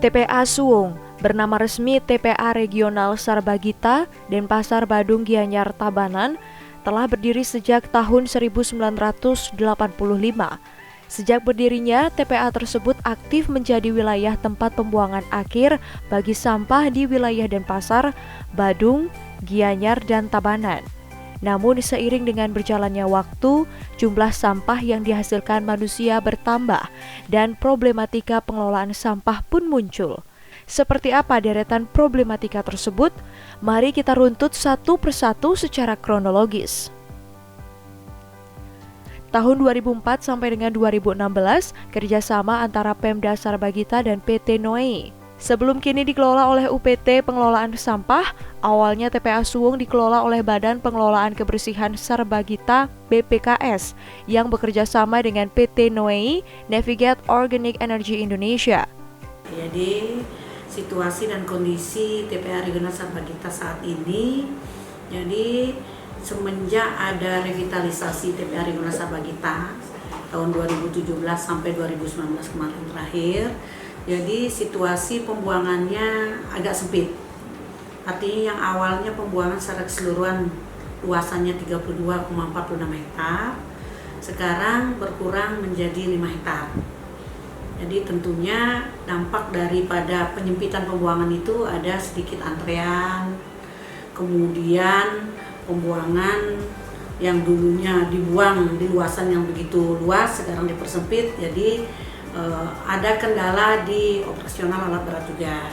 TPA Suwung bernama resmi TPA Regional Sarbagita Denpasar Badung Gianyar Tabanan telah berdiri sejak tahun 1985. Sejak berdirinya, TPA tersebut aktif menjadi wilayah tempat pembuangan akhir bagi sampah di wilayah Denpasar, Badung, Gianyar, dan Tabanan. Namun seiring dengan berjalannya waktu, jumlah sampah yang dihasilkan manusia bertambah dan problematika pengelolaan sampah pun muncul. Seperti apa deretan problematika tersebut? Mari kita runtut satu persatu secara kronologis. Tahun 2004 sampai dengan 2016, kerjasama antara Pemda Sarbagita dan PT Noe. Sebelum kini dikelola oleh UPT Pengelolaan Sampah, awalnya TPA Suwung dikelola oleh Badan Pengelolaan Kebersihan Sarbagita BPKS yang bekerja sama dengan PT Noe Navigate Organic Energy Indonesia. Jadi situasi dan kondisi TPA Regional Sarbagita saat ini, jadi semenjak ada revitalisasi TPA Regional Sarbagita tahun 2017 sampai 2019 kemarin terakhir, jadi situasi pembuangannya agak sempit. Artinya yang awalnya pembuangan secara keseluruhan luasannya 32,46 hektar, sekarang berkurang menjadi 5 hektar. Jadi tentunya dampak daripada penyempitan pembuangan itu ada sedikit antrean, kemudian pembuangan yang dulunya dibuang di luasan yang begitu luas sekarang dipersempit, jadi ada kendala di operasional alat berat juga.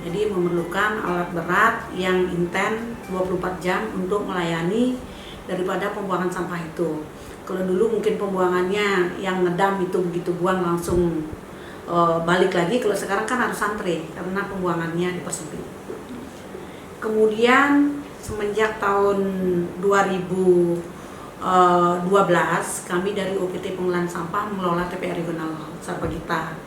Jadi memerlukan alat berat yang intens 24 jam untuk melayani daripada pembuangan sampah itu. Kalau dulu mungkin pembuangannya yang ngedam itu begitu buang langsung balik lagi, kalau sekarang kan harus antre karena pembuangannya dipersempit. Kemudian semenjak tahun 2012 kami dari UPT Pengelolaan Sampah mengelola TPA Regional Sarbagita.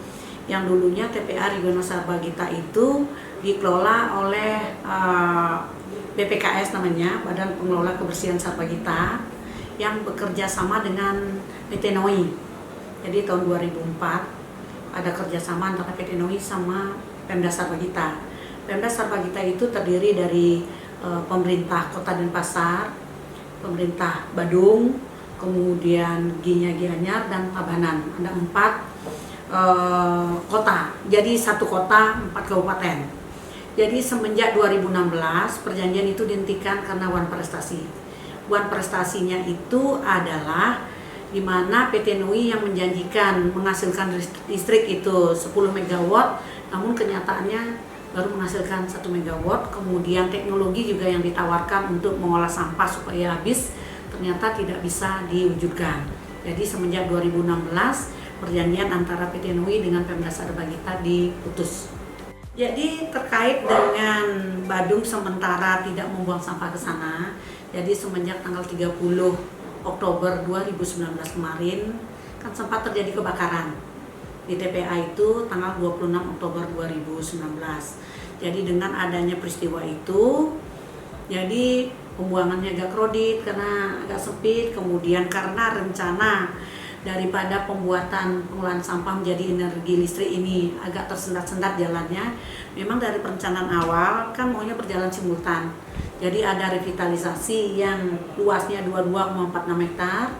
Yang dulunya TPA Regional Sarbagita itu dikelola oleh BPKS namanya, Badan Pengelola Kebersihan Sarbagita, yang bekerja sama dengan PT Noe. Jadi tahun 2004 ada kerjasama antara PT Noe sama Pemda Sarbagita. Pemda Sarbagita itu terdiri dari pemerintah Kota Denpasar, pemerintah Badung, kemudian Gianyar dan Tabanan. Ada 4 kota, jadi 1 kota 4 kabupaten. Jadi semenjak 2016 perjanjian itu dihentikan karena wan prestasi. Wan prestasinya itu adalah di mana PT Noe yang menjanjikan menghasilkan listrik itu 10 MW, namun kenyataannya baru menghasilkan 1 MW. Kemudian teknologi juga yang ditawarkan untuk mengolah sampah supaya habis ternyata tidak bisa diwujudkan. Jadi semenjak 2016 perjanjian antara PT Noe dengan Pemda Sarbagita diputus. Jadi terkait dengan Badung sementara tidak membuang sampah ke sana, jadi semenjak tanggal 30 Oktober 2019 kemarin kan sempat terjadi kebakaran di TPA itu tanggal 26 Oktober 2019. Jadi dengan adanya peristiwa itu, jadi pembuangannya agak kredit karena agak sempit. Kemudian karena rencana daripada pembuatan pengolahan sampah menjadi energi listrik ini agak tersendat-sendat jalannya. Memang dari perencanaan awal kan maunya berjalan simultan. Jadi ada revitalisasi yang luasnya 22,46 hektar,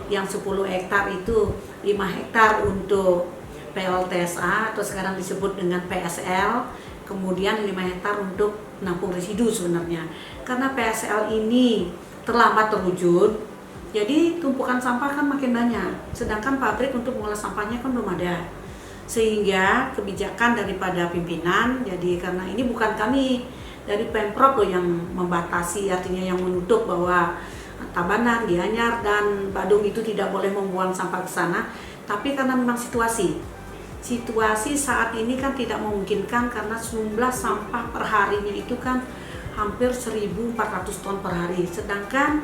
yang 10 hektar itu 5 hektar untuk PLTSA atau sekarang disebut dengan PSL, kemudian 5 hektar untuk menampung residu sebenarnya. Karena PSL ini terlambat terwujud, jadi tumpukan sampah kan makin banyak, sedangkan pabrik untuk mengolah sampahnya kan belum ada. Sehingga kebijakan daripada pimpinan, jadi karena ini bukan kami dari Pemprov loh yang membatasi, artinya yang menutup bahwa Tabanan, Gianyar, dan Badung itu tidak boleh membuang sampah ke sana, tapi karena memang situasi saat ini kan tidak memungkinkan karena jumlah sampah per harinya itu kan hampir 1.400 ton per hari, sedangkan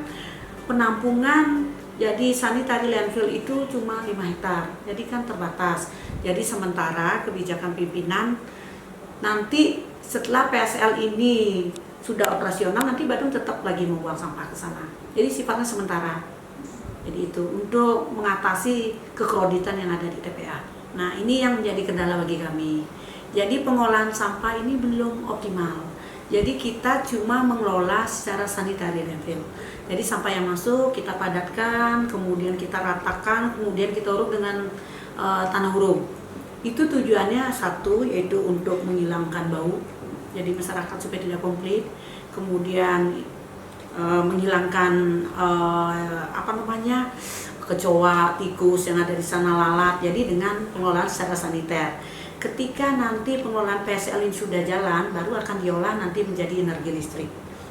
penampungan jadi sanitary landfill itu cuma 5 hektar, jadi kan terbatas. Jadi sementara kebijakan pimpinan nanti setelah PSL ini sudah operasional, nanti Badung tetap lagi membuang sampah ke sana. Jadi sifatnya sementara. Jadi itu untuk mengatasi kekreditan yang ada di TPA. Nah, ini yang menjadi kendala bagi kami. Jadi pengolahan sampah ini belum optimal. Jadi kita cuma mengelola secara sanitary landfill. Jadi sampah yang masuk kita padatkan, kemudian kita ratakan, kemudian kita uruk dengan tanah uruk. Itu tujuannya satu, yaitu untuk menghilangkan bau. Jadi masyarakat supaya tidak komplit. Kemudian menghilangkan kecoa, tikus yang ada di sana, lalat. Jadi dengan pengelolaan secara saniter. Ketika nanti pengelolaan PSL ini sudah jalan, baru akan diolah nanti menjadi energi listrik.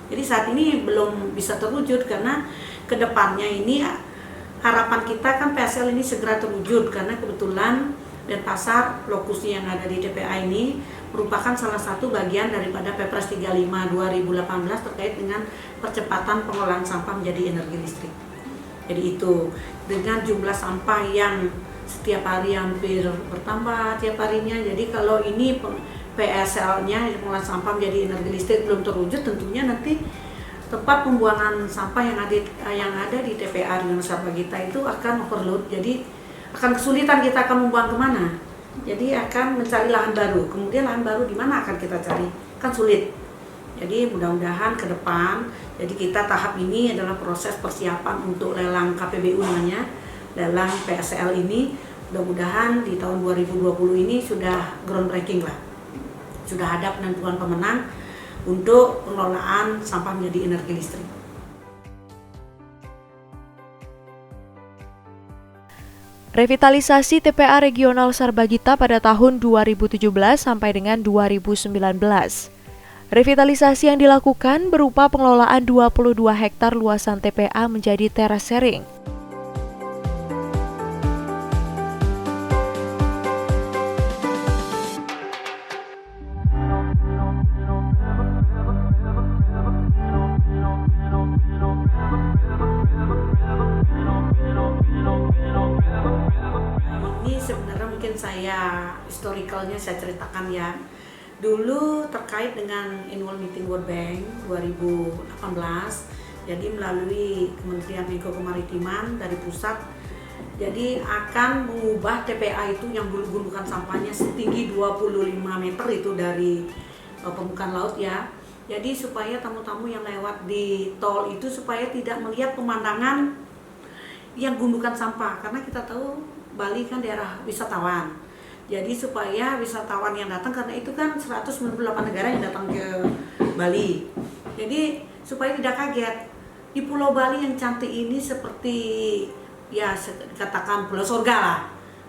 Jadi saat ini belum bisa terwujud karena kedepannya ini harapan kita kan PSL ini segera terwujud karena kebetulan Denpasar lokusnya yang ada di TPA ini merupakan salah satu bagian daripada Perpres 35 2018 terkait dengan percepatan pengolahan sampah menjadi energi listrik. Jadi itu dengan jumlah sampah yang setiap hari hampir bertambah tiap harinya. Jadi kalau ini PSL-nya pengolahan sampah menjadi energi listrik belum terwujud, tentunya nanti tempat pembuangan sampah yang ada di TPA dengan Sarbagita itu akan overload. Jadi akan kesulitan kita akan membuang kemana. Jadi akan mencari lahan baru. Kemudian lahan baru di mana akan kita cari? Kan sulit. Jadi mudah-mudahan ke depan. Jadi kita tahap ini adalah proses persiapan untuk lelang KPBU namanya. Lelang PSL ini mudah-mudahan di tahun 2020 ini sudah groundbreaking lah. Sudah ada penentuan pemenang untuk pengelolaan sampah menjadi energi listrik. Revitalisasi TPA Regional Sarbagita pada tahun 2017 sampai dengan 2019. Revitalisasi yang dilakukan berupa pengelolaan 22 hektar luasan TPA menjadi terasering. Ini sebenarnya mungkin historicalnya saya ceritakan ya. Dulu terkait dengan annual meeting World Bank 2018, jadi melalui Kementerian Menko Kemaritiman dari pusat, jadi akan mengubah TPA itu yang gundukan sampahnya setinggi 25 meter itu dari permukaan laut ya. Jadi supaya tamu-tamu yang lewat di tol itu supaya tidak melihat pemandangan yang gundukan sampah, karena kita tahu Bali kan daerah wisatawan. Jadi supaya wisatawan yang datang, karena itu kan 198 negara yang datang ke Bali. Jadi supaya tidak kaget di Pulau Bali yang cantik ini seperti ya katakan pulau surga lah.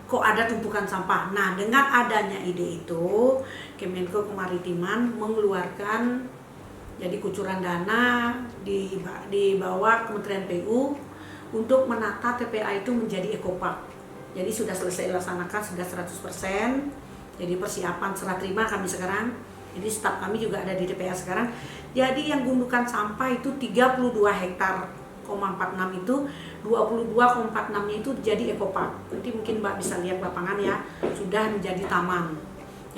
Kok ada tumpukan sampah. Nah, dengan adanya ide itu, Kemenko Kemaritiman mengeluarkan jadi kucuran dana di bawah Kementerian PU untuk menata TPA itu menjadi ekopark. Jadi sudah selesai dilaksanakan, sudah 100%. Jadi persiapan serah terima kami sekarang. Jadi staf kami juga ada di TPA sekarang. Jadi yang gundukan sampah itu 32 hektar, 46 itu 22,46-nya itu jadi ekopark. Nanti mungkin Mbak bisa lihat lapangan ya, sudah menjadi taman.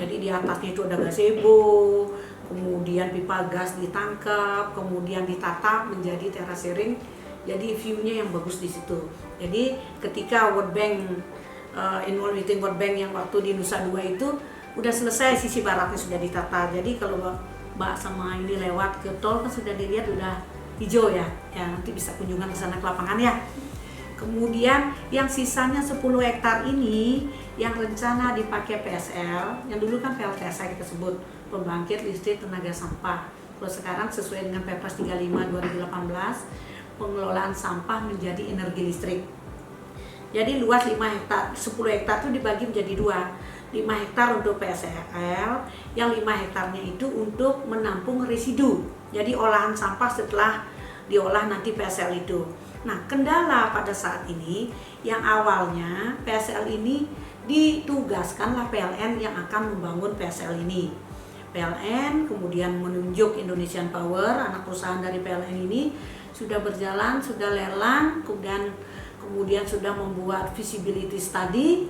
Jadi di atasnya itu ada gazebo, kemudian pipa gas ditangkap, kemudian ditata menjadi terasering. Jadi view-nya yang bagus di situ. Jadi ketika World Bank annual meeting World Bank yang waktu di Nusa Dua itu udah selesai, sisi baratnya sudah ditata. Jadi kalau Mbak sama ini lewat ke tol kan sudah dilihat udah hijau ya. Ya nanti bisa kunjungan ke sana ke lapangan ya. Kemudian yang sisanya 10 hektar ini yang rencana dipakai PSL, yang dulu kan PLTSA kita sebut, pembangkit listrik tenaga sampah. Kalau sekarang sesuai dengan Perpres 35 2018 pengelolaan sampah menjadi energi listrik. Jadi luas 5 hektar, 10 hektar itu dibagi menjadi 2. 5 hektar untuk PSL, yang 5 hektarnya itu untuk menampung residu. Jadi olahan sampah setelah diolah nanti PSL itu. Nah, kendala pada saat ini yang awalnya PSL ini ditugaskanlah PLN yang akan membangun PSL ini. PLN kemudian menunjuk Indonesian Power, anak perusahaan dari PLN ini sudah berjalan, sudah lelang, kemudian sudah membuat feasibility study.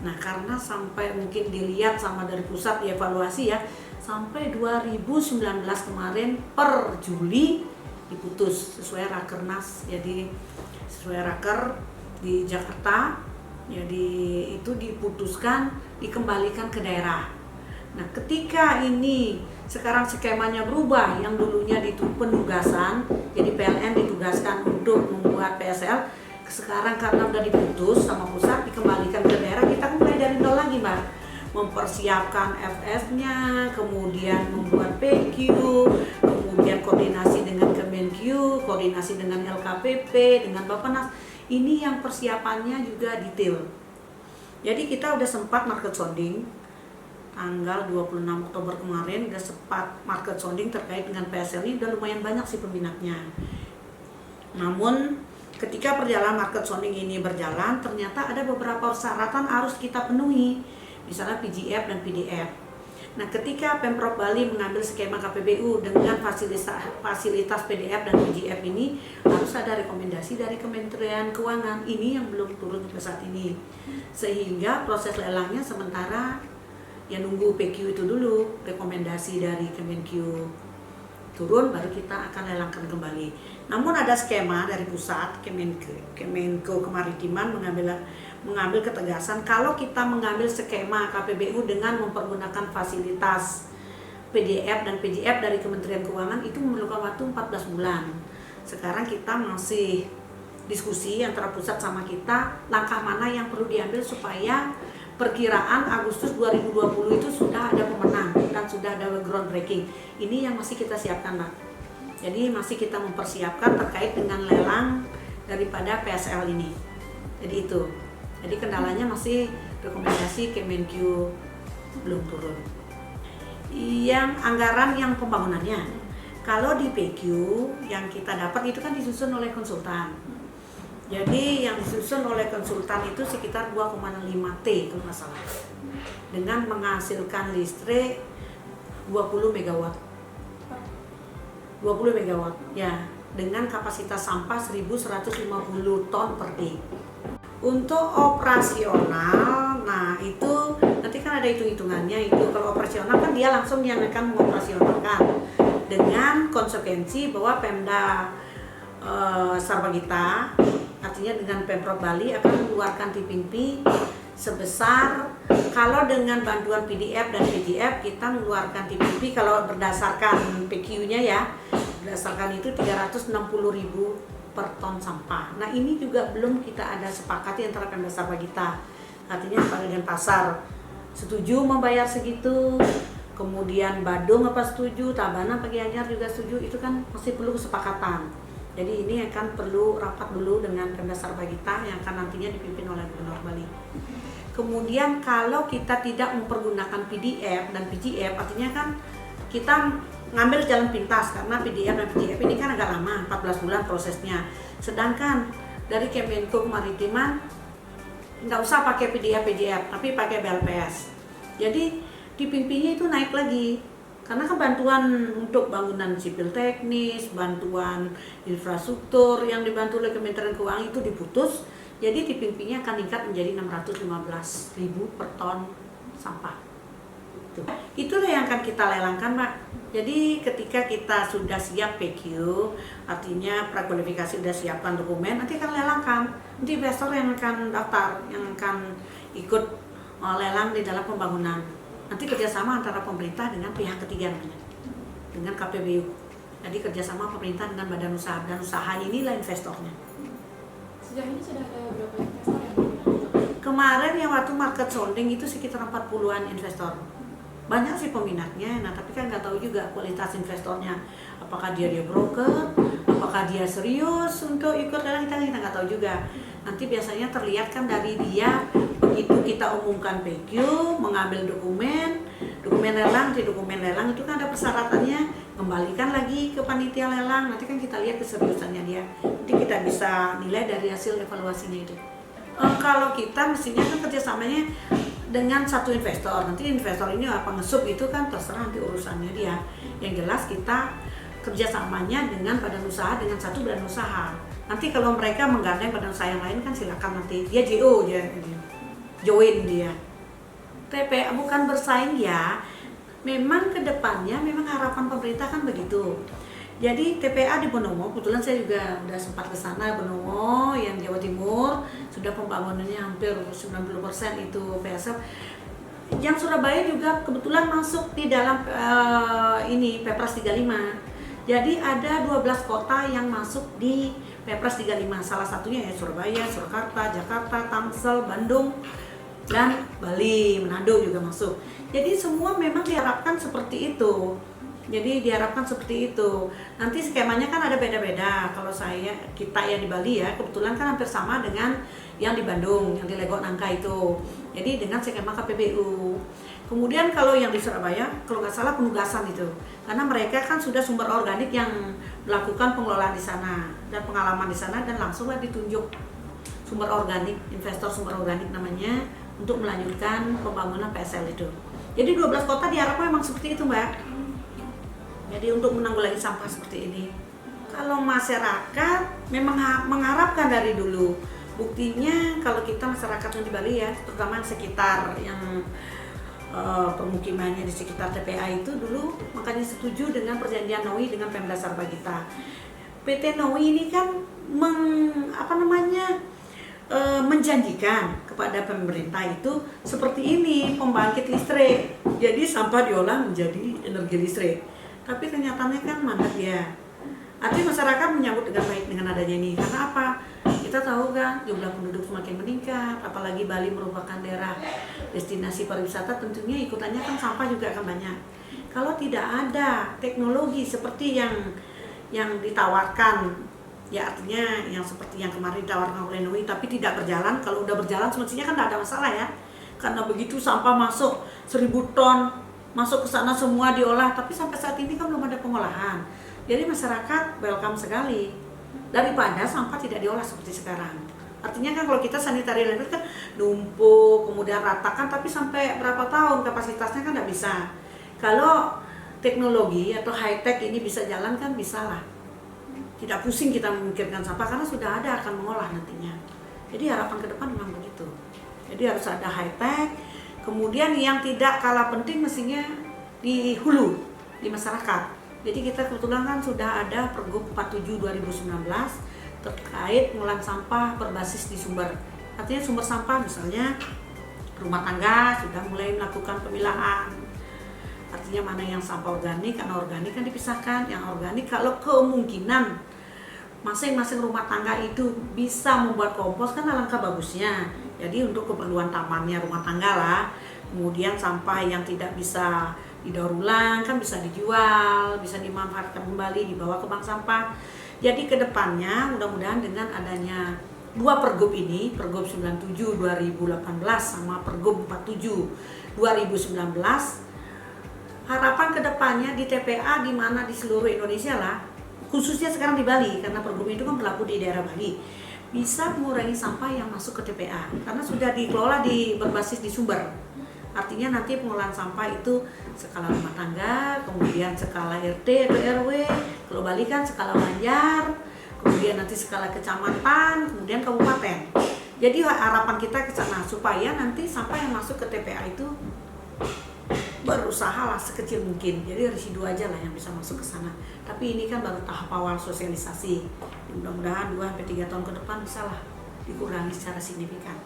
Nah, karena sampai mungkin dilihat sama dari pusat dievaluasi ya, sampai 2019 kemarin per Juli diputus sesuai Rakernas. Jadi sesuai Raker di Jakarta, jadi itu diputuskan dikembalikan ke daerah. Nah, ketika ini sekarang skemanya berubah, yang dulunya itu penugasan, jadi PLN ditugaskan untuk membuat PSL, sekarang karena udah diputus sama pusat, dikembalikan ke daerah, kita mulai dari nol lagi, Mbak. Mempersiapkan FS-nya, kemudian membuat PQ, kemudian koordinasi dengan Kemenq, koordinasi dengan LKPP, dengan Bappenas. Ini yang persiapannya juga detail. Jadi kita udah sempat market sounding tanggal 26 Oktober kemarin, udah sempat market sounding terkait dengan PSL ini, udah lumayan banyak sih peminatnya. Namun ketika perjalanan market sounding ini berjalan, ternyata ada beberapa persyaratan harus kita penuhi, misalnya PGF dan PDF. Nah, ketika Pemprov Bali mengambil skema KPBU dengan fasilitas PDF dan PGF ini, harus ada rekomendasi dari Kementerian Keuangan. Ini yang belum turun sampai saat ini. Sehingga proses lelangnya sementara ya nunggu PQ itu dulu, rekomendasi dari Kemenq turun, baru kita akan lelangkan kembali. Namun ada skema dari pusat, Kemenko Kemaritiman mengambil ketegasan kalau kita mengambil skema KPBU dengan mempergunakan fasilitas PDF dan PGF dari Kementerian Keuangan itu memerlukan waktu 14 bulan. Sekarang kita masih diskusi antara pusat sama kita, langkah mana yang perlu diambil supaya perkiraan Agustus 2020 itu sudah ada pemenang dan sudah ada groundbreaking. Ini yang masih kita siapkan, Mbak. Jadi masih kita mempersiapkan terkait dengan lelang daripada PSL ini. Jadi itu. Jadi kendalanya masih rekomendasi Kemenq belum turun. Yang anggaran yang pembangunannya, kalau di PQ yang kita dapat itu kan disusun oleh konsultan. Jadi yang disusun oleh konsultan itu sekitar 2,5 T kalau nggak salah, dengan menghasilkan listrik 20 megawatt. 20 megawatt ya, dengan kapasitas sampah 1.150 ton per day. Untuk operasional, nah itu nanti kan ada hitung-hitungannya itu. Kalau operasional kan dia langsung yang akan mengoperasionalkan dengan konsekuensi bahwa Pemda Sarbagita, artinya dengan Pemprov Bali akan mengeluarkan tipping fee sebesar, kalau dengan bantuan PDF dan PGF kita mengeluarkan tipping fee kalau berdasarkan PQ-nya ya, berdasarkan itu 360.000 per ton sampah. Nah ini juga belum kita ada sepakati antara Pemda Sarbagita, artinya Bagian Pasar setuju membayar segitu, kemudian Badung apa setuju, Tabanan Pagi Anyar juga setuju, itu kan masih perlu kesepakatan. Jadi ini akan perlu rapat dulu dengan Pemda Sarbagita yang akan nantinya dipimpin oleh Gubernur Bali. Kemudian kalau kita tidak mempergunakan PDF dan PGF, artinya kan kita ngambil jalan pintas karena PDF dan PGF ini kan agak lama, 14 bulan prosesnya. Sedangkan dari Kemenko Kemaritiman nggak usah pakai PDF PGF, tapi pakai BLPS. Jadi tipping-nya itu naik lagi. Karena kan bantuan untuk bangunan sipil teknis, bantuan infrastruktur yang dibantu oleh Kementerian Keuangan itu diputus, jadi tipping fee-nya akan meningkat menjadi 615.000 per ton sampah. Itulah yang akan kita lelangkan, Mbak. Jadi ketika kita sudah siap PQ, artinya prakualifikasi sudah siapkan dokumen, nanti akan lelangkan. Nanti investor yang akan daftar, yang akan ikut lelang di dalam pembangunan. Nanti kerjasama antara pemerintah dengan pihak ketiga namanya, dengan KPBU. Jadi kerjasama pemerintah dengan badan usaha, dan usaha inilah investornya. Sejauh ini sudah ada berapa investor yang Kemarin yang waktu market sounding itu sekitar 40-an investor. Banyak sih peminatnya, nah tapi kan nggak tahu juga kualitas investornya. Apakah dia broker, apakah dia serius untuk ikut lelang, kita nggak tahu juga. Nanti biasanya terlihat kan dari dia, begitu kita umumkan PQ, mengambil dokumen lelang, di dokumen lelang itu kan ada persyaratannya, kembalikan lagi ke panitia lelang, nanti kan kita lihat keseriusannya dia, nanti kita bisa nilai dari hasil evaluasinya itu. Kalau kita mestinya kan kerjasamanya dengan satu investor, nanti investor ini apa ngesup itu kan terserah nanti urusannya dia. Yang jelas kita kerjasamanya dengan badan usaha, dengan satu badan usaha. Nanti kalau mereka menggandeng badan usaha yang lain kan silakan, nanti dia JO ya, join dia. TPA bukan bersaing ya, memang kedepannya memang harapan pemerintah kan begitu. Jadi TPA di Bonomo, kebetulan saya juga udah sempat ke sana, Bonomo yang Jawa Timur, sudah pembangunannya hampir 90% itu PSF. Yang Surabaya juga kebetulan masuk di dalam ini Pepres 35. Jadi ada 12 kota yang masuk di Pepres 35. Salah satunya ya Surabaya, Surakarta, Jakarta, Tangsel, Bandung, dan Bali, Manado juga masuk. Jadi semua memang diharapkan seperti itu. Nanti skemanya kan ada beda-beda. Kalau kita yang di Bali ya, kebetulan kan hampir sama dengan yang di Bandung, yang di Legok Nangka itu. Jadi dengan skema KPBU. Kemudian kalau yang di Surabaya, kalau nggak salah penugasan itu. Karena mereka kan sudah sumber organik yang melakukan pengelolaan di sana dan pengalaman di sana, dan langsunglah ditunjuk sumber organik, investor sumber organik namanya, untuk melanjutkan pembangunan PSL itu. Jadi 12 kota diharapkan memang seperti itu, Mbak. Jadi untuk menanggulangi sampah seperti ini. Kalau masyarakat memang mengharapkan dari dulu. Buktinya kalau kita masyarakat yang di Bali ya, terutama yang sekitar yang permukimannya di sekitar TPA itu dulu, makanya setuju dengan perjanjian NOI dengan Pemda Sarbagita. PT NOI ini kan menjanjikan kepada pemerintah itu seperti ini, pembangkit listrik. Jadi sampah diolah menjadi energi listrik. Tapi kenyataannya kan mandek ya. Artinya masyarakat menyambut dengan baik dengan adanya ini. Karena apa? Kita tahu kan jumlah penduduk semakin meningkat, apalagi Bali merupakan daerah destinasi pariwisata, tentunya ikutannya kan sampah juga akan banyak. Kalau tidak ada teknologi seperti yang ditawarkan, ya artinya yang seperti yang kemarin ditawarkan oleh NOI tapi tidak berjalan. Kalau udah berjalan semestinya kan tidak ada masalah ya. Karena begitu sampah masuk 1000 ton, masuk ke sana semua diolah, tapi sampai saat ini kan belum ada pengolahan. Jadi masyarakat welcome sekali daripada sampah tidak diolah seperti sekarang. Artinya kan kalau kita sanitary landfill kan numpuk, kemudian ratakan, tapi sampai berapa tahun kapasitasnya kan nggak bisa. Kalau teknologi atau high tech ini bisa jalan kan bisa lah. Tidak pusing kita memikirkan sampah karena sudah ada akan mengolah nantinya. Jadi harapan ke depan memang begitu. Jadi harus ada high tech. Kemudian yang tidak kalah penting mestinya di hulu, di masyarakat. Jadi kita kebetulan kan sudah ada Pergub 47 2019 terkait pengolahan sampah berbasis di sumber. Artinya sumber sampah misalnya rumah tangga sudah mulai melakukan pemilahan. Artinya mana yang sampah organik, anorganik kan dipisahkan. Yang organik kalau kemungkinan masing-masing rumah tangga itu bisa membuat kompos kan alangkah bagusnya. Jadi untuk keperluan tamannya rumah tangga lah. Kemudian sampah yang tidak bisa didaur ulang kan bisa dijual, bisa dimanfaatkan kembali, dibawa ke bank sampah. Jadi kedepannya mudah-mudahan dengan adanya dua pergub ini, Pergub 97 2018 sama Pergub 47 2019, harapan kedepannya di TPA di mana di seluruh Indonesia lah, khususnya sekarang di Bali karena pergub itu kan berlaku di daerah Bali, bisa mengurangi sampah yang masuk ke TPA karena sudah dikelola berbasis di sumber. Artinya nanti pengolahan sampah itu skala rumah tangga, kemudian skala RT atau RW, kalau Bali kan skala Banjar, kemudian nanti skala kecamatan, kemudian kabupaten. Jadi harapan kita ke sana supaya nanti sampah yang masuk ke TPA itu berusaha lah sekecil mungkin. Jadi residu aja lah yang bisa masuk ke sana. Tapi ini kan baru tahap awal sosialisasi. Mudah-mudahan 2-3 tahun ke depan bisa lah dikurangi secara signifikan.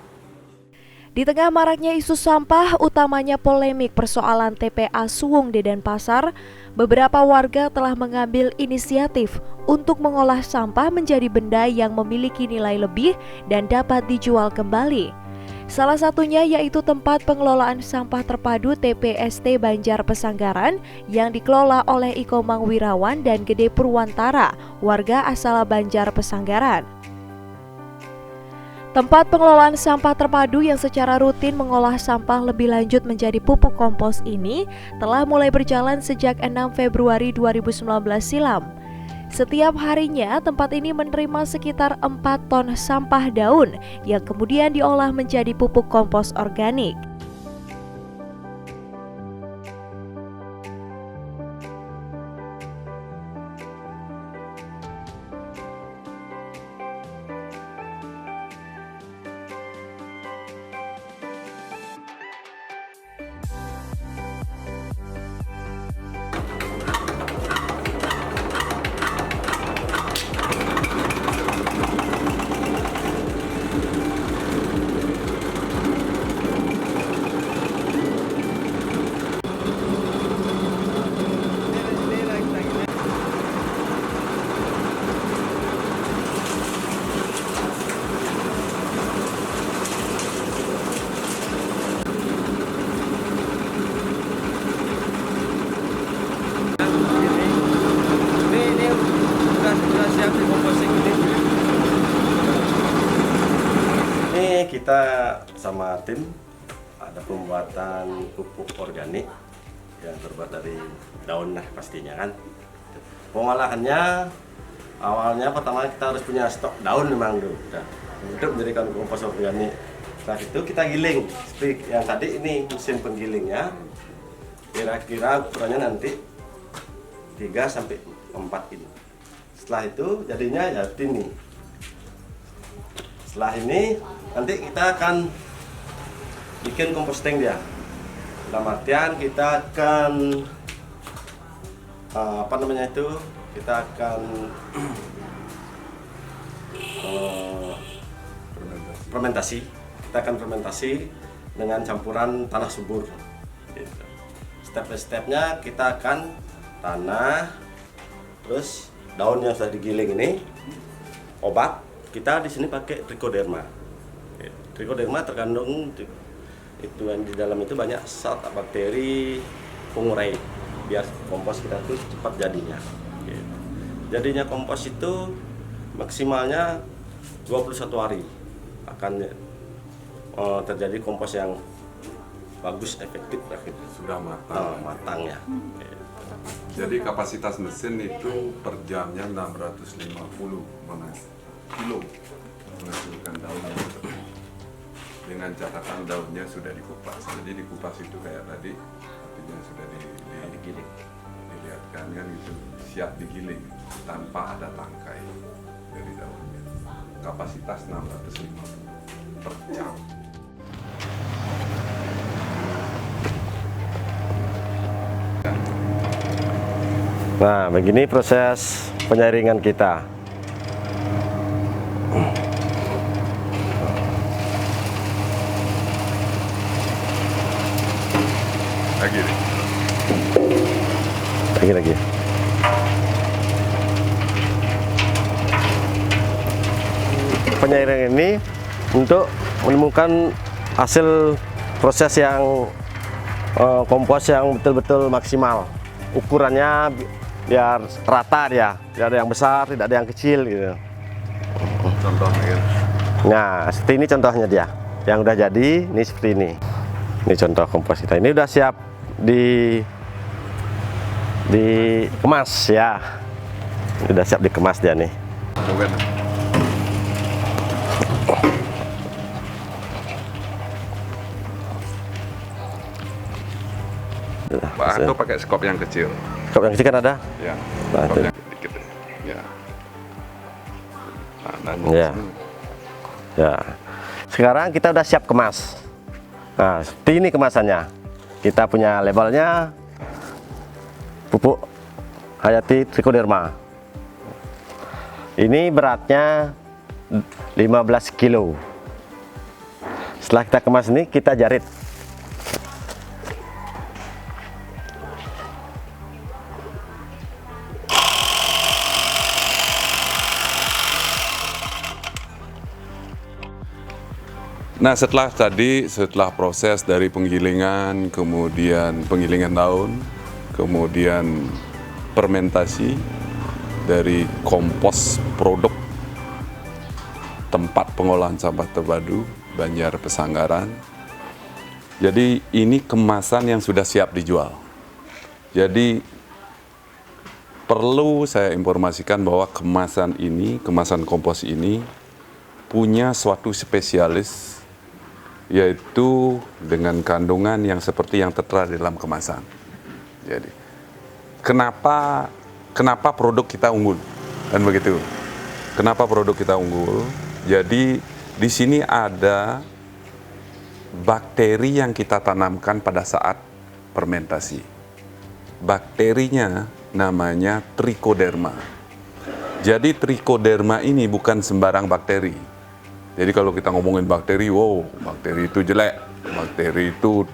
Di tengah maraknya isu sampah, utamanya polemik persoalan TPA Suwung di Denpasar, beberapa warga telah mengambil inisiatif untuk mengolah sampah menjadi benda yang memiliki nilai lebih dan dapat dijual kembali. Salah satunya yaitu tempat pengelolaan sampah terpadu TPST Banjar Pesanggaran yang dikelola oleh Ikomang Wirawan dan Gede Purwantara, warga asal Banjar Pesanggaran. Tempat pengelolaan sampah terpadu yang secara rutin mengolah sampah lebih lanjut menjadi pupuk kompos ini telah mulai berjalan sejak 6 Februari 2019 silam. Setiap harinya tempat ini menerima sekitar 4 ton sampah daun yang kemudian diolah menjadi pupuk kompos organik. kita sama tim ada pembuatan pupuk organik yang terbuat dari daun lah pastinya kan. Pengolahannya awalnya pertama kita harus punya stok daun memang dulu untuk menjadikan kompos organik. Setelah itu kita giling seperti yang tadi ini mesin penggilingnya, kira-kira ukurannya nanti 3-4 ini. Setelah itu jadinya ya ini. Setelah ini nanti kita akan bikin composting dia. Dalam artian kita akan kita akan fermentasi. Kita akan fermentasi dengan campuran tanah subur. Gitu. Step by stepnya kita akan tanah, terus daun yang sudah digiling ini, obat. Kita di sini pakai trichoderma. Trichoderma terkandung itu yang di dalam itu banyak zat bakteri pengurai biar kompos kita tuh cepat jadinya. Jadinya kompos itu maksimalnya 21 hari akan terjadi kompos yang bagus, efektif gitu. Sudah matang. Matang ya. Jadi kapasitas mesin itu per jamnya 650 kilo menghasilkan daunnya. Dengan catatan daunnya sudah dikupas. Jadi dikupas itu kayak tadi, artinya sudah digiling. Dilihatkan kan itu siap digiling tanpa ada tangkai dari daunnya. Kapasitas 650 per jam. Nah, begini proses penyaringan kita. Lagi. Penyaringan ini untuk menemukan hasil proses yang kompos yang betul-betul maksimal. Ukurannya biar rata dia, tidak ada yang besar, tidak ada yang kecil gitu. Contohnya. Nah, seperti ini contohnya dia. Yang udah jadi, ini seperti ini. Ini contoh kompos kita. Ini udah siap dikemas ya. Udah siap dikemas dia nih. Atau pakai skop yang kecil. Skop yang kecil kan ada? Ya. Nah, Skop itu. yang dikit. Ya. Nah, Ya. Ya. Sekarang kita udah siap kemas. Nah, seperti ini kemasannya. Kita punya labelnya pupuk Hayati Trichoderma. Ini beratnya 15 kilo. Setelah kita kemas ini, kita jarit. Nah, setelah proses dari penggilingan, kemudian penggilingan daun, kemudian fermentasi dari kompos produk tempat pengolahan sampah terpadu Banjar Pesanggaran. Jadi ini kemasan yang sudah siap dijual. Jadi perlu saya informasikan bahwa kemasan kompos ini punya suatu spesialis, yaitu dengan kandungan yang seperti yang tertera di dalam kemasan. Jadi, kenapa produk kita unggul? Dan begitu. Kenapa produk kita unggul? Jadi, di sini ada bakteri yang kita tanamkan pada saat fermentasi. Bakterinya namanya Trichoderma. Jadi, Trichoderma ini bukan sembarang bakteri. Jadi kalau kita ngomongin bakteri, wow, bakteri itu jelek, bakteri itu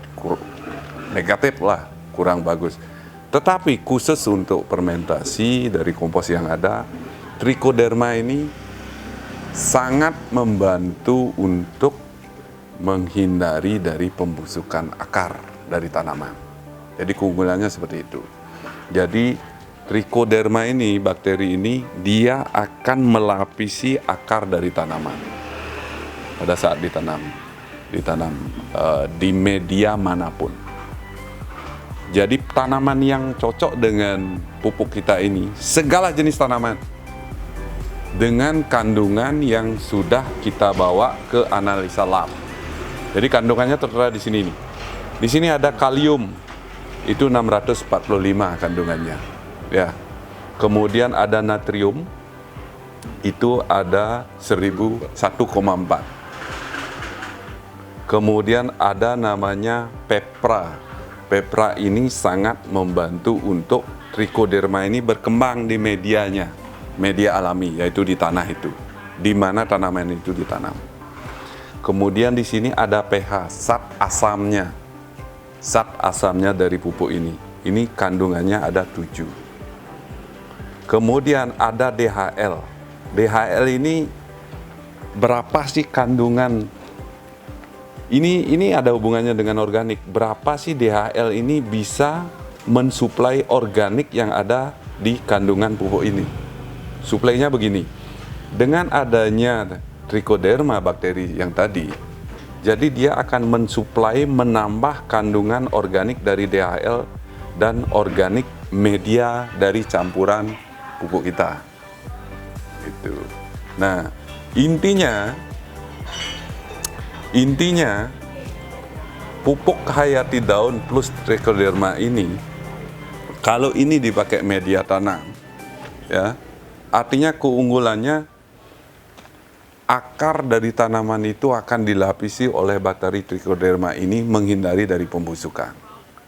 negatif lah, kurang bagus. Tetapi khusus untuk fermentasi dari kompos yang ada, Trichoderma ini sangat membantu untuk menghindari dari pembusukan akar dari tanaman. Jadi keunggulannya seperti itu. Jadi Trichoderma ini, bakteri ini, dia akan melapisi akar dari tanaman. pada saat ditanam di media manapun. Jadi tanaman yang cocok dengan pupuk kita ini, segala jenis tanaman dengan kandungan yang sudah kita bawa ke analisa lab. Jadi kandungannya tertera di sini nih. Di sini ada kalium, itu 645 kandungannya. Ya. Kemudian ada natrium, itu ada 1,4. Kemudian ada namanya pepra. Pepra ini sangat membantu untuk trichoderma ini berkembang di medianya, media alami, yaitu di tanah itu, di mana tanaman itu ditanam. Kemudian di sini ada pH, zat asamnya dari pupuk ini. Ini kandungannya ada 7. Kemudian ada DHL. DHL ini berapa sih kandungan? Ini ada hubungannya dengan organik. Berapa sih DHL ini bisa mensuplai organik yang ada di kandungan pupuk ini? Suplainya begini. Dengan adanya trichoderma bakteri yang tadi, jadi dia akan mensuplai, menambah kandungan organik dari DHL dan organik media dari campuran pupuk kita. Itu. Nah, intinya pupuk hayati daun plus trichoderma ini, kalau ini dipakai media tanam, ya, artinya keunggulannya akar dari tanaman itu akan dilapisi oleh bakteri trichoderma ini menghindari dari pembusukan.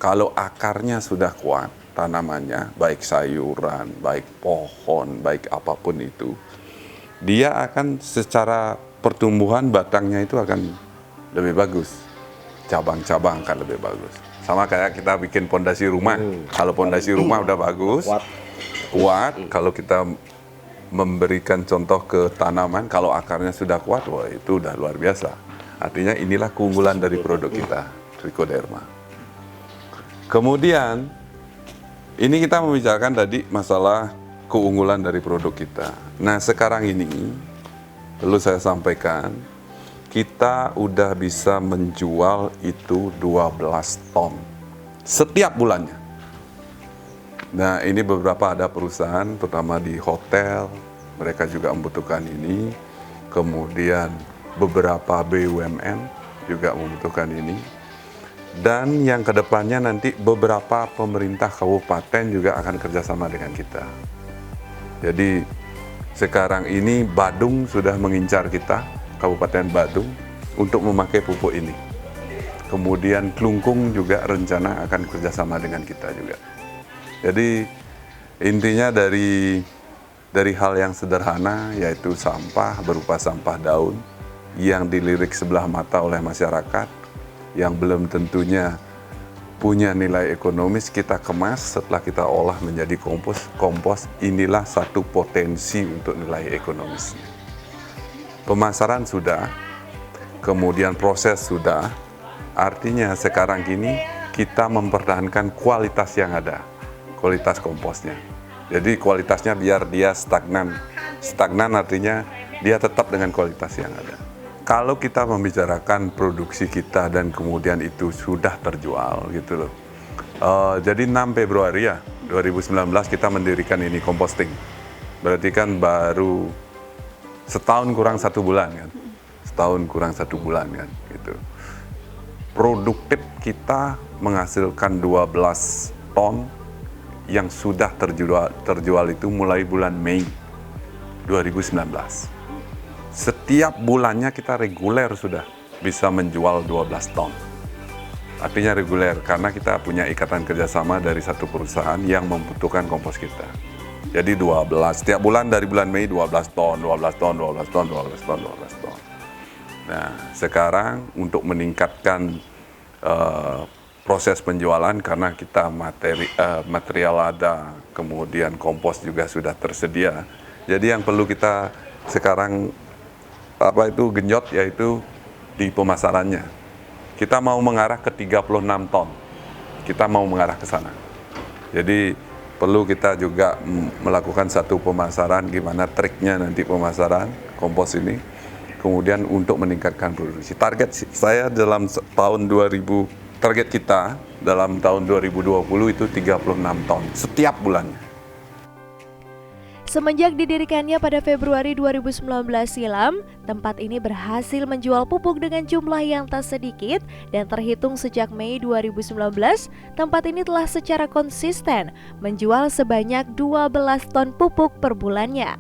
Kalau akarnya sudah kuat, tanamannya, baik sayuran, baik pohon, baik apapun itu, dia akan secara pertumbuhan batangnya itu akan lebih bagus, cabang-cabang akan lebih bagus. Sama kayak kita bikin pondasi rumah. Kalau pondasi rumah udah bagus, kuat. Kalau kita memberikan contoh ke tanaman, kalau akarnya sudah kuat, wah itu udah luar biasa. Artinya inilah keunggulan dari produk kita, trichoderma. Kemudian, ini kita membicarakan tadi masalah keunggulan dari produk kita. Nah, sekarang ini perlu saya sampaikan, kita udah bisa menjual itu 12 ton setiap bulannya. Nah, ini beberapa ada perusahaan, terutama di hotel, mereka juga membutuhkan ini. Kemudian beberapa BUMN juga membutuhkan ini. Dan yang kedepannya nanti beberapa pemerintah kabupaten juga akan kerjasama dengan kita. Jadi sekarang ini Badung sudah mengincar kita, Kabupaten Badung, untuk memakai pupuk ini. Kemudian Klungkung juga rencana akan kerjasama dengan kita juga. Jadi intinya dari hal yang sederhana, yaitu sampah berupa sampah daun yang dilirik sebelah mata oleh masyarakat, yang belum tentunya punya nilai ekonomis, kita kemas, setelah kita olah menjadi kompos, inilah satu potensi untuk nilai ekonomisnya. Pemasaran sudah, kemudian proses sudah, artinya sekarang ini kita mempertahankan kualitas yang ada, kualitas komposnya. Jadi kualitasnya biar dia stagnan. Stagnan artinya dia tetap dengan kualitas yang ada. Kalau kita membicarakan produksi kita dan kemudian itu sudah terjual gitu loh. Jadi 6 Februari ya, 2019 kita mendirikan ini composting. Berarti kan baru setahun kurang 1 bulan kan. Setahun kurang 1 bulan kan gitu. Produktif kita menghasilkan 12 ton yang sudah terjual itu mulai bulan Mei 2019. Setiap bulannya kita reguler sudah bisa menjual 12 ton. Artinya reguler karena kita punya ikatan kerjasama dari satu perusahaan yang membutuhkan kompos kita. Jadi 12, setiap bulan dari bulan Mei 12 ton, 12 ton, 12 ton, 12 ton, 12 ton. Nah, sekarang untuk meningkatkan proses penjualan karena kita material ada, kemudian kompos juga sudah tersedia. Jadi yang perlu kita sekarang genjot yaitu di pemasarannya. Kita mau mengarah ke 36 ton. Kita mau mengarah ke sana. Jadi perlu kita juga melakukan satu pemasaran, gimana triknya nanti pemasaran kompos ini. kemudian untuk meningkatkan produksi. Target saya dalam target kita dalam tahun 2020 itu 36 ton setiap bulannya. Semenjak didirikannya pada Februari 2019 silam, tempat ini berhasil menjual pupuk dengan jumlah yang tak sedikit dan terhitung sejak Mei 2019, tempat ini telah secara konsisten menjual sebanyak 12 ton pupuk per bulannya.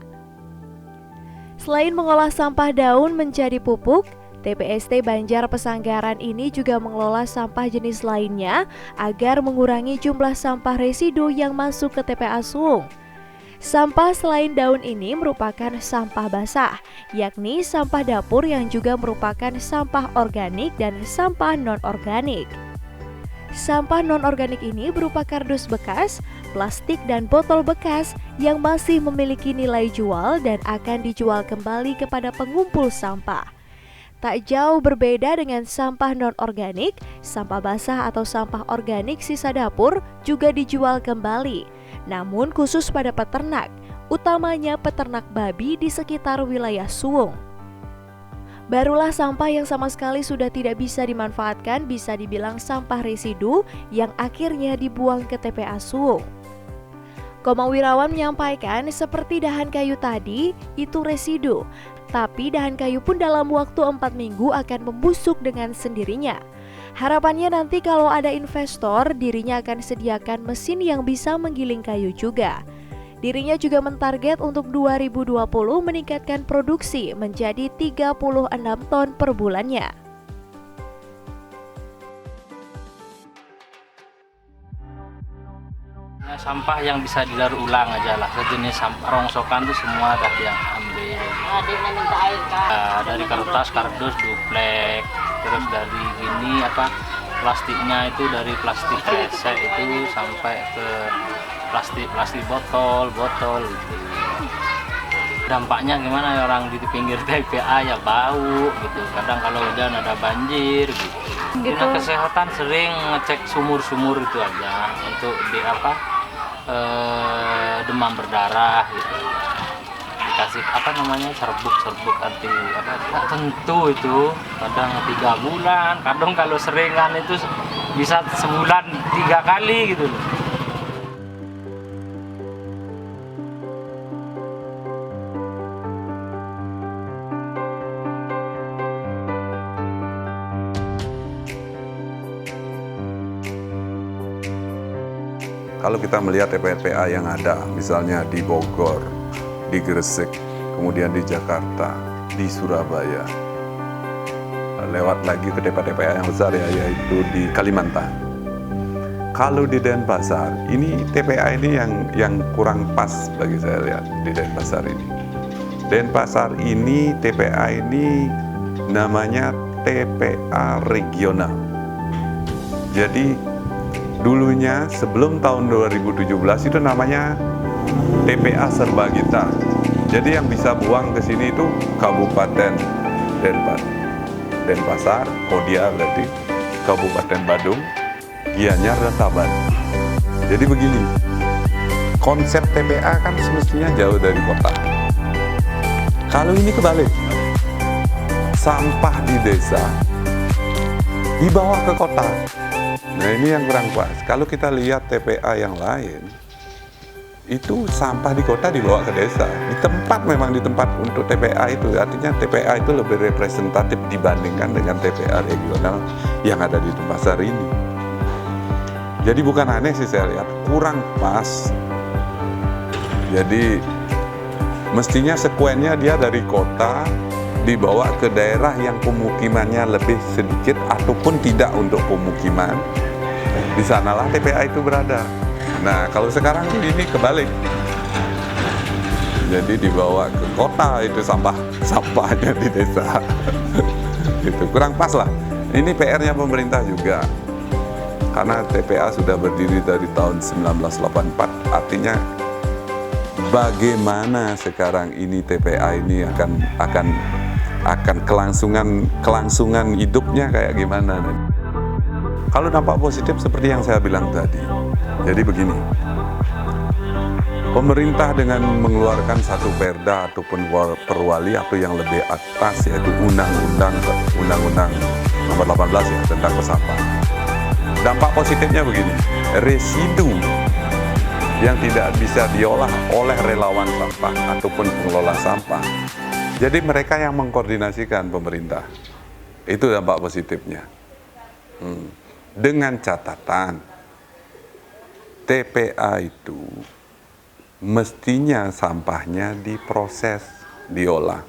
Selain mengolah sampah daun menjadi pupuk, TPST Banjar Pesanggaran ini juga mengelola sampah jenis lainnya agar mengurangi jumlah sampah residu yang masuk ke TPA Suwung. Sampah selain daun ini merupakan sampah basah, yakni sampah dapur yang juga merupakan sampah organik dan sampah non-organik. Sampah non-organik ini berupa kardus bekas, plastik, dan botol bekas yang masih memiliki nilai jual dan akan dijual kembali kepada pengumpul sampah. Tak jauh berbeda dengan sampah non-organik, sampah basah atau sampah organik sisa dapur juga dijual kembali. Namun khusus pada peternak, utamanya peternak babi di sekitar wilayah Suwung. Barulah sampah yang sama sekali sudah tidak bisa dimanfaatkan bisa dibilang sampah residu yang akhirnya dibuang ke TPA Suwung. Komang Wirawan menyampaikan seperti dahan kayu tadi itu residu, tapi dahan kayu pun dalam waktu 4 minggu akan membusuk dengan sendirinya. Harapannya nanti kalau ada investor, dirinya akan sediakan mesin yang bisa menggiling kayu juga. Dirinya juga mentarget untuk 2020 meningkatkan produksi menjadi 36 ton per bulannya. Ya, sampah yang bisa didaur ulang aja lah, sejenis sampah rongsokan tuh semua dah yang ambil. Dari kertas, kardus, duplek, terus dari gini plastiknya itu dari plastik kresek itu sampai ke plastik botol gitu. Dampaknya gimana ya, orang di pinggir TPA ya bau gitu. Kadang kalau hujan ada banjir gitu. Dinas kesehatan sering ngecek sumur-sumur itu aja untuk demam berdarah gitu. Dikasih serbuk anti tentu itu kadang 3 bulan, kadang kalau seringan itu bisa sebulan 3 kali gitu loh. Kalau kita melihat TPA yang ada, misalnya di Bogor, di Gresik, kemudian di Jakarta, di Surabaya, lewat lagi ke TPA yang besar ya, yaitu di Kalimantan. Kalau di Denpasar, ini TPA ini yang kurang pas bagi saya lihat di Denpasar ini. Denpasar ini TPA ini namanya TPA regional. Jadi dulunya sebelum tahun 2017 itu namanya TPA Serbagita. Jadi yang bisa buang ke sini itu Kabupaten Denpasar, Kodia berarti, Kabupaten Badung, Gianyar, dan Taban. Jadi begini, konsep TPA kan semestinya jauh dari kota. Kalau ini kebalik, sampah di desa dibawa ke kota. Nah ini yang kurang pas. Kalau kita lihat TPA yang lain, itu sampah di kota dibawa ke desa. Memang di tempat untuk TPA itu. Artinya TPA itu lebih representatif dibandingkan dengan TPA regional yang ada di Denpasar ini. Jadi bukan aneh sih saya lihat, kurang pas. Jadi mestinya sekuennya dia dari kota dibawa ke daerah yang pemukimannya lebih sedikit ataupun tidak untuk pemukiman. Di sanalah TPA itu berada. Nah, kalau sekarang ini kebalik. Jadi dibawa ke kota itu sampahnya di desa. Itu kurang pas lah. Ini PR-nya pemerintah juga. Karena TPA sudah berdiri dari tahun 1984, artinya bagaimana sekarang ini TPA ini akan kelangsungan hidupnya kayak gimana. Kalau dampak positif seperti yang saya bilang tadi. Jadi begini, Pemerintah dengan mengeluarkan satu perda ataupun perwali atau yang lebih atas, yaitu Undang-Undang nomor 18 ya, tentang pesampah. Dampak positifnya begini, residu yang tidak bisa diolah oleh relawan sampah ataupun pengelola sampah. Jadi mereka yang mengkoordinasikan pemerintah. Itu dampak positifnya. Dengan catatan, TPA itu mestinya sampahnya diproses, diolah.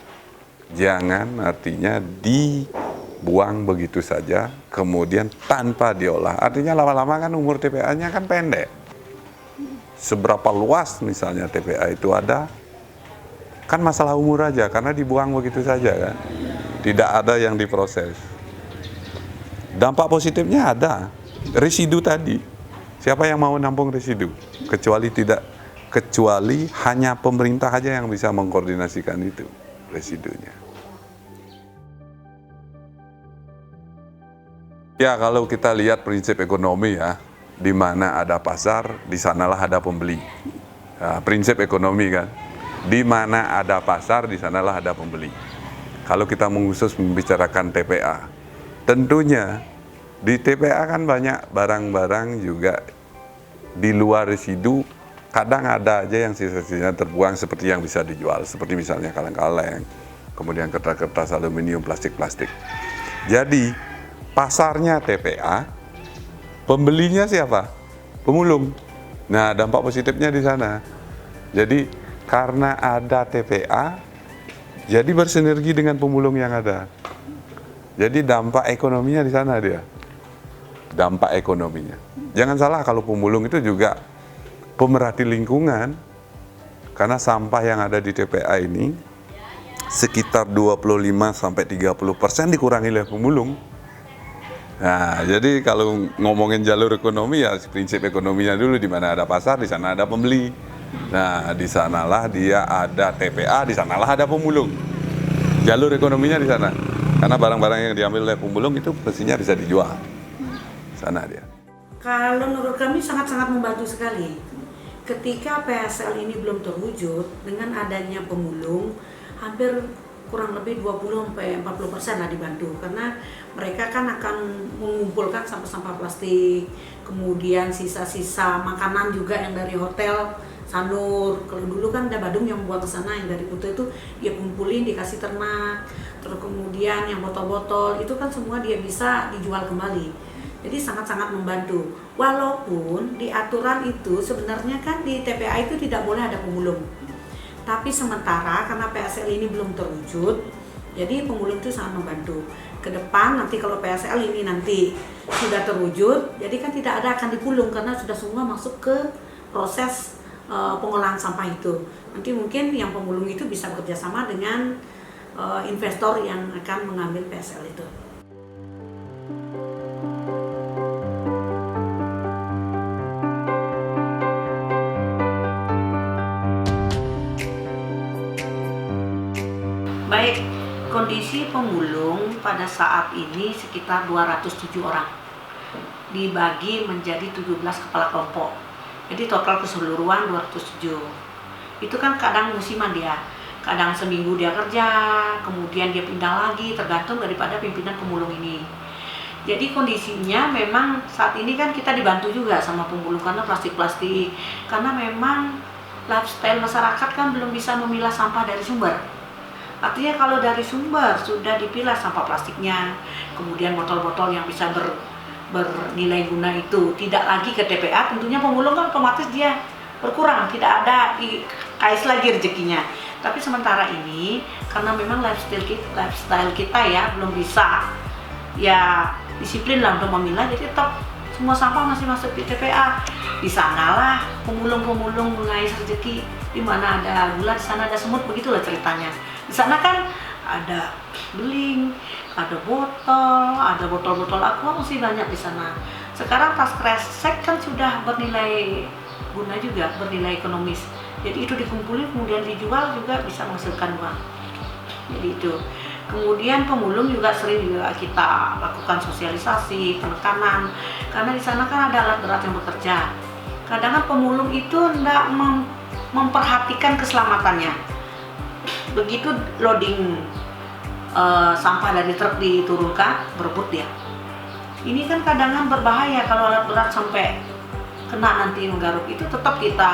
Jangan artinya dibuang begitu saja, kemudian tanpa diolah. Artinya lama-lama kan umur TPA-nya kan pendek. Seberapa luas misalnya TPA itu ada, kan masalah umur aja, karena dibuang begitu saja kan. Tidak ada yang diproses. Dampak positifnya ada, residu tadi. Siapa yang mau nampung residu? Kecuali hanya pemerintah aja yang bisa mengkoordinasikan itu residunya. Ya, kalau kita lihat prinsip ekonomi ya, di mana ada pasar, di sanalah ada pembeli. Nah, prinsip ekonomi kan, di mana ada pasar, di sanalah ada pembeli. Kalau kita mengkhusus membicarakan TPA, tentunya di TPA kan banyak barang-barang juga di luar residu. Kadang ada aja yang sisa-sisanya terbuang seperti yang bisa dijual, seperti misalnya kaleng-kaleng, kemudian kertas-kertas aluminium, plastik-plastik. Jadi pasarnya TPA, pembelinya siapa? Pemulung. Nah, dampak positifnya di sana. Jadi karena ada TPA, jadi bersinergi dengan pemulung yang ada. Jadi dampak ekonominya di sana dia. Dampak ekonominya. Jangan salah kalau pemulung itu juga pemerhati lingkungan, karena sampah yang ada di TPA ini sekitar 25-30% dikurangi oleh pemulung. Nah, jadi kalau ngomongin jalur ekonomi ya prinsip ekonominya dulu, di mana ada pasar, di sana ada pembeli. Nah, di sanalah dia ada TPA, di sanalah ada pemulung. Jalur ekonominya di sana. Karena barang-barang yang diambil oleh pemulung itu pastinya bisa dijual. Sana dia. Kalau menurut kami sangat-sangat membantu sekali. Ketika PSL ini belum terwujud, dengan adanya pemulung, hampir kurang lebih 20-40% lah dibantu. Karena mereka kan akan mengumpulkan sampah-sampah plastik, kemudian sisa-sisa makanan juga yang dari hotel Sanur. Kalau dulu kan ada Badung yang buat ke sana, yang dari Kuta itu dia kumpulin, dikasih ternak. Terus kemudian yang botol-botol, itu kan semua dia bisa dijual kembali. Jadi sangat-sangat membantu. Walaupun di aturan itu sebenarnya kan di TPA itu tidak boleh ada pemulung. Tapi sementara karena PSL ini belum terwujud, jadi pemulung itu sangat membantu. Ke depan nanti kalau PSL ini nanti sudah terwujud, jadi kan tidak ada akan dipulung karena sudah semua masuk ke proses pengolahan sampah itu. Nanti mungkin yang pemulung itu bisa bekerja sama dengan investor yang akan mengambil PSL itu. Baik, kondisi pemulung pada saat ini sekitar 207 orang, dibagi menjadi 17 kepala kelompok. Jadi total keseluruhan 207. Itu kan kadang musiman dia, kadang seminggu dia kerja, kemudian dia pindah lagi, tergantung daripada pimpinan pemulung ini. Jadi kondisinya memang saat ini kan kita dibantu juga sama pemulung karena plastik-plastik, karena memang lifestyle masyarakat kan belum bisa memilah sampah dari sumber. Artinya kalau dari sumber sudah dipilah sampah plastiknya, kemudian botol-botol yang bisa bernilai guna itu tidak lagi ke TPA, tentunya pemulung kan otomatis dia berkurang, tidak ada kais lagi rezekinya. Tapi sementara ini karena memang lifestyle kita ya belum bisa ya disiplin lah untuk memilah, jadi tetap semua sampah masih masuk di TPA. Di sanalah pemulung-pemulung mengais rezeki, di mana ada gula di sana ada semut, begitulah ceritanya. Di sana kan ada beling, ada botol aqua masih banyak di sana. Sekarang tas kresek kan sudah bernilai guna juga, bernilai ekonomis. Jadi itu dikumpulin kemudian dijual juga bisa menghasilkan uang. Jadi itu. Kemudian pemulung juga sering juga kita lakukan sosialisasi, penekanan, karena di sana kan ada alat berat yang bekerja. Kadang kan pemulung itu memperhatikan keselamatannya. Begitu loading sampah dari truk diturunkan, berebut dia. Ini kan kadang berbahaya kalau alat berat sampai kena nanti menggaruk. Itu tetap kita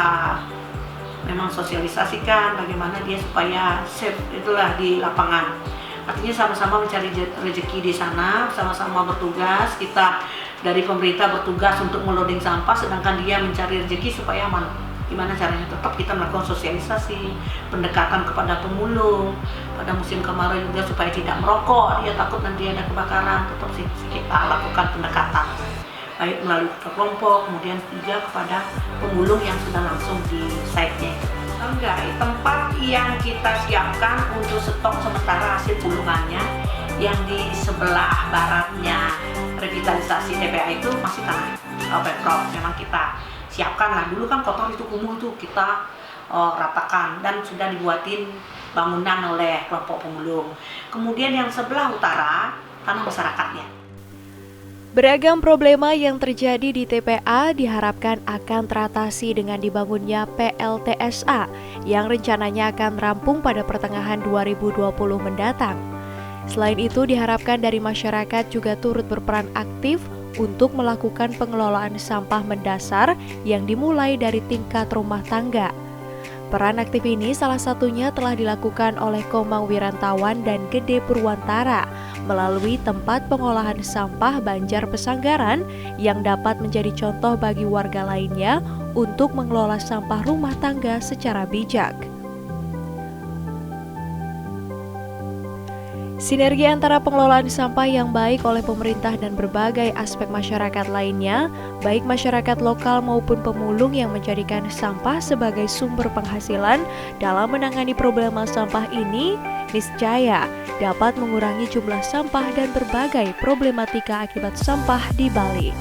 memang sosialisasikan bagaimana dia supaya safe itulah di lapangan. Artinya sama-sama mencari rezeki di sana, sama-sama bertugas. Kita dari pemerintah bertugas untuk meloading sampah, sedangkan dia mencari rezeki supaya aman. Gimana caranya? Tetap kita melakukan sosialisasi, pendekatan kepada pemulung. Pada musim kemarau juga supaya tidak merokok, dia takut nanti ada kebakaran. Tetap sih kita lakukan pendekatan, baik melalui kelompok, kemudian juga kepada pemulung yang sudah langsung di site-nya. Enggak, tempat yang kita siapkan untuk stok sementara hasil pulungannya yang di sebelah baratnya revitalisasi TPA itu masih tanah Pemprov. Memang kita siapkan lah, dulu kan kotor itu kumuh tuh kita ratakan dan sudah dibuatin bangunan oleh kelompok pemulung. Kemudian yang sebelah utara tanah masyarakatnya. Beragam problema yang terjadi di TPA diharapkan akan teratasi dengan dibangunnya PLTSA yang rencananya akan rampung pada pertengahan 2020 mendatang. Selain itu, diharapkan dari masyarakat juga turut berperan aktif untuk melakukan pengelolaan sampah mendasar yang dimulai dari tingkat rumah tangga. Peran aktif ini salah satunya telah dilakukan oleh Komang Wirantawan dan Gede Purwantara melalui tempat pengolahan sampah Banjar Pesanggaran yang dapat menjadi contoh bagi warga lainnya untuk mengelola sampah rumah tangga secara bijak. Sinergi antara pengelolaan sampah yang baik oleh pemerintah dan berbagai aspek masyarakat lainnya, baik masyarakat lokal maupun pemulung yang menjadikan sampah sebagai sumber penghasilan dalam menangani problema sampah ini, niscaya dapat mengurangi jumlah sampah dan berbagai problematika akibat sampah di Bali.